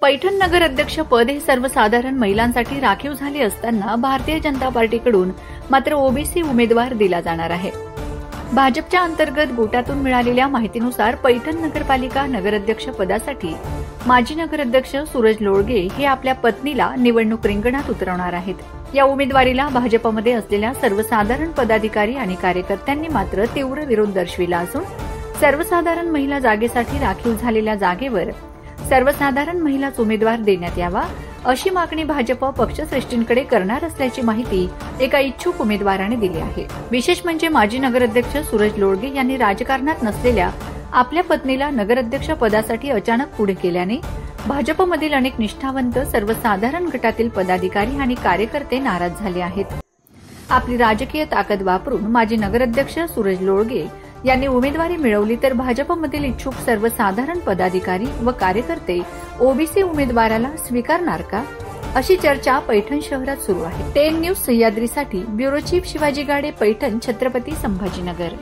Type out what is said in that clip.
पैठण नगर अध्यक्ष पद हे सर्वसाधारण महिलांसाठी राखीव झाले असताना भारतीय जनता पार्टीकडून मात्र ओबीसी उमेदवार दिला जाणार आहे। भाजपच्या अंतर्गत गोटातून मिळालेल्या माहितीनुसार पैठण नगरपालिका नगराध्यक्ष पदासाठी माजी नगराध्यक्ष सूरज लोळगे हे आपल्या पत्नीला निवडणूक रिंगणात उतरवणार आहेत। या उमेदवारीला भाजपमध्ये असलेल्या सर्वसाधारण पदाधिकारी आणि कार्यकर्त्यांनी मात्र तीव्र विरोध दर्शविला असून सर्वसाधारण महिला जागेसाठी राखीव झालेल्या जागेवर सर्वसाधारण महिलाच उमेदवार देण्यात यावा अशी मागणी भाजप पक्षश्रेष्ठींकडे करणार असल्याची माहिती एका इच्छुक उमेदवाराने दिली आहे। विशेष म्हणजे माजी नगराध्यक्ष सूरज लोळगे यांनी राजकारणात नसलेल्या आपल्या पत्नीला नगराध्यक्ष पदासाठी अचानक पुढे केल्याने भाजपमधील अनेक निष्ठावंत सर्वसाधारण गटातील पदाधिकारी आणि कार्यकर्ते नाराज झाले आहेत। आपली राजकीय ताकद वापरून माजी नगराध्यक्ष सूरज लोळगे यांनी उमेदवारी मिळवली तर भाजपमधील इच्छुक सर्वसाधारण पदाधिकारी व कार्यकर्ते ओबीसी उमेदवाराला स्वीकारणार का अशी चर्चा पैठण शहरात सुरू आहे। 10 न्यूज सह्याद्रीसाठी ब्युरो चीफ शिवाजी गाडे, पैठण, छत्रपती संभाजीनगर।